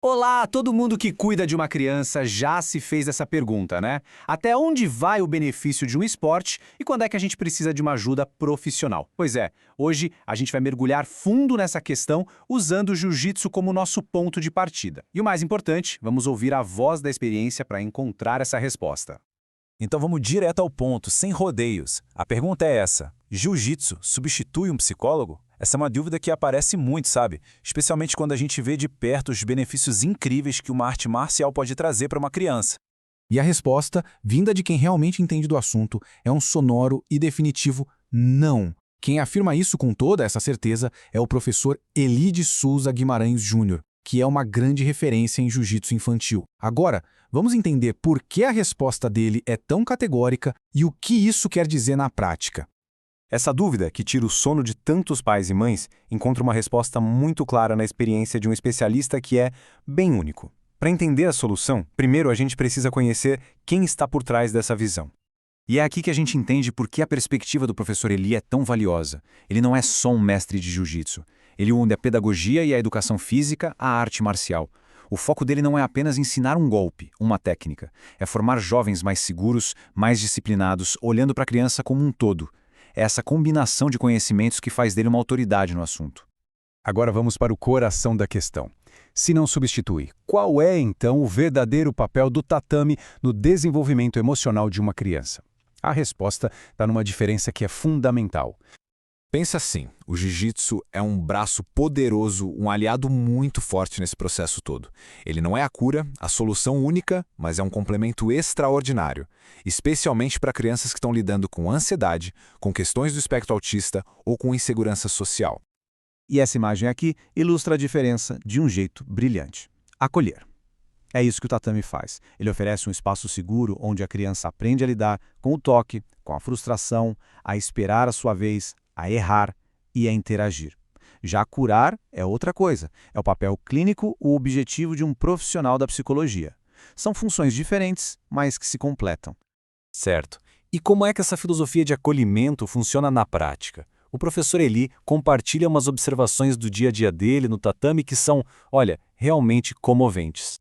Olá, todo mundo que cuida de uma criança já se fez essa pergunta, né? Até onde vai o benefício de um esporte e quando é que a gente precisa de uma ajuda profissional? Pois é, hoje a gente vai mergulhar fundo nessa questão usando o jiu-jitsu como nosso ponto de partida. E o mais importante, vamos ouvir a voz da experiência para encontrar essa resposta. Então vamos direto ao ponto, sem rodeios. A pergunta é essa: jiu-jitsu substitui um psicólogo? Essa é uma dúvida que aparece muito, sabe? Especialmente quando a gente vê de perto os benefícios incríveis que uma arte marcial pode trazer para uma criança. E a resposta, vinda de quem realmente entende do assunto, é um sonoro e definitivo não. Quem afirma isso com toda essa certeza é o professor Eli de Souza Guimarães Júnior, que é uma grande referência em jiu-jitsu infantil. Agora, vamos entender por que a resposta dele é tão categórica e o que isso quer dizer na prática. Essa dúvida, que tira o sono de tantos pais e mães, encontra uma resposta muito clara na experiência de um especialista que é bem único. Para entender a solução, primeiro a gente precisa conhecer quem está por trás dessa visão. E é aqui que a gente entende por que a perspectiva do professor Eli é tão valiosa. Ele não é só um mestre de jiu-jitsu. Ele une a pedagogia e a educação física à arte marcial. O foco dele não é apenas ensinar um golpe, uma técnica. É formar jovens mais seguros, mais disciplinados, olhando para a criança como um todo. É essa combinação de conhecimentos que faz dele uma autoridade no assunto. Agora vamos para o coração da questão. Se não substitui, qual é então o verdadeiro papel do tatame no desenvolvimento emocional de uma criança? A resposta está numa diferença que é fundamental. Pensa assim, o jiu-jitsu é um braço poderoso, um aliado muito forte nesse processo todo. Ele não é a cura, a solução única, mas é um complemento extraordinário, especialmente para crianças que estão lidando com ansiedade, com questões do espectro autista ou com insegurança social. E essa imagem aqui ilustra a diferença de um jeito brilhante. Acolher. É isso que o tatame faz. Ele oferece um espaço seguro onde a criança aprende a lidar com o toque, com a frustração, a esperar a sua vez, a errar e a interagir. Já curar é outra coisa. É o papel clínico, o objetivo de um profissional da psicologia. São funções diferentes, mas que se completam. Certo. E como é que essa filosofia de acolhimento funciona na prática? O professor Eli compartilha umas observações do dia a dia dele no tatame que são, olha, realmente comoventes.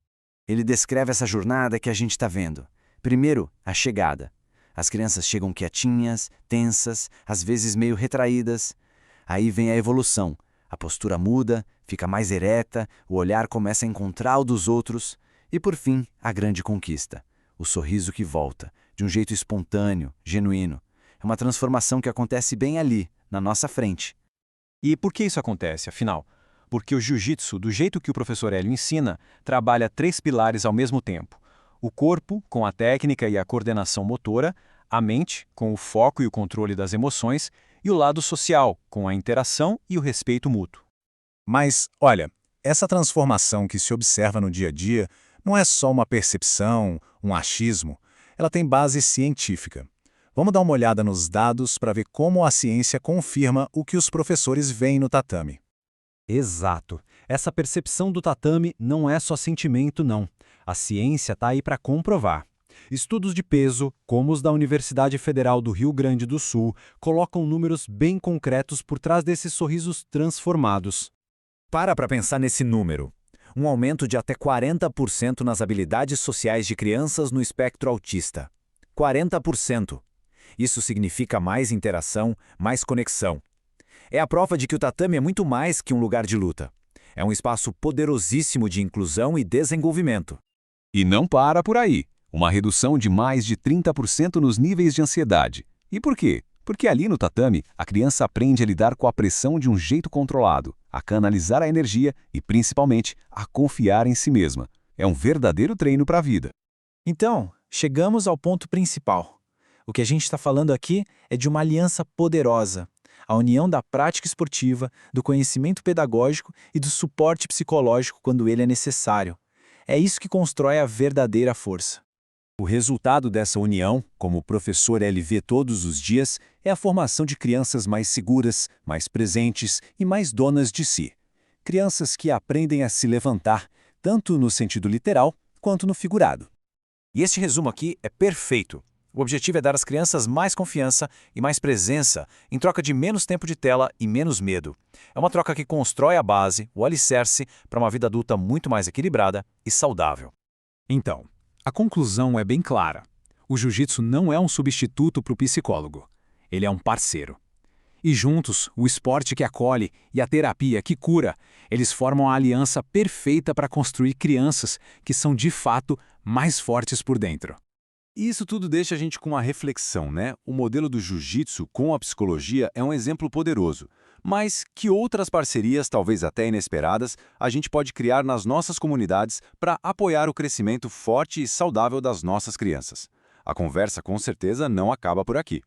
Ele descreve essa jornada que a gente está vendo. Primeiro, a chegada. As crianças chegam quietinhas, tensas, às vezes meio retraídas. Aí vem a evolução. A postura muda, fica mais ereta, o olhar começa a encontrar o dos outros. E por fim, a grande conquista. O sorriso que volta, de um jeito espontâneo, genuíno. É uma transformação que acontece bem ali, na nossa frente. E por que isso acontece, afinal? Porque o jiu-jitsu, do jeito que o professor Hélio ensina, trabalha três pilares ao mesmo tempo. O corpo, com a técnica e a coordenação motora, a mente, com o foco e o controle das emoções, e o lado social, com a interação e o respeito mútuo. Mas, olha, essa transformação que se observa no dia a dia não é só uma percepção, um achismo, ela tem base científica. Vamos dar uma olhada nos dados para ver como a ciência confirma o que os professores veem no tatame. Exato. Essa percepção do tatame não é só sentimento, não. A ciência está aí para comprovar. Estudos de peso, como os da Universidade Federal do Rio Grande do Sul, colocam números bem concretos por trás desses sorrisos transformados. Para pensar nesse número. Um aumento de até 40% nas habilidades sociais de crianças no espectro autista. 40%. Isso significa mais interação, mais conexão. É a prova de que o tatame é muito mais que um lugar de luta. É um espaço poderosíssimo de inclusão e desenvolvimento. E não para por aí. Uma redução de mais de 30% nos níveis de ansiedade. E por quê? Porque ali no tatame, a criança aprende a lidar com a pressão de um jeito controlado, a canalizar a energia e, principalmente, a confiar em si mesma. É um verdadeiro treino para a vida. Então, chegamos ao ponto principal. O que a gente está falando aqui é de uma aliança poderosa. A união da prática esportiva, do conhecimento pedagógico e do suporte psicológico quando ele é necessário. É isso que constrói a verdadeira força. O resultado dessa união, como o professor Eli vê todos os dias, é a formação de crianças mais seguras, mais presentes e mais donas de si. Crianças que aprendem a se levantar, tanto no sentido literal quanto no figurado. E este resumo aqui é perfeito. O objetivo é dar às crianças mais confiança e mais presença, em troca de menos tempo de tela e menos medo. É uma troca que constrói a base, o alicerce, para uma vida adulta muito mais equilibrada e saudável. Então, a conclusão é bem clara. O jiu-jitsu não é um substituto para o psicólogo. Ele é um parceiro. E juntos, o esporte que acolhe e a terapia que cura, eles formam a aliança perfeita para construir crianças que são, de fato, mais fortes por dentro. E isso tudo deixa a gente com uma reflexão, né? O modelo do jiu-jitsu com a psicologia é um exemplo poderoso. Mas que outras parcerias, talvez até inesperadas, a gente pode criar nas nossas comunidades para apoiar o crescimento forte e saudável das nossas crianças? A conversa com certeza não acaba por aqui.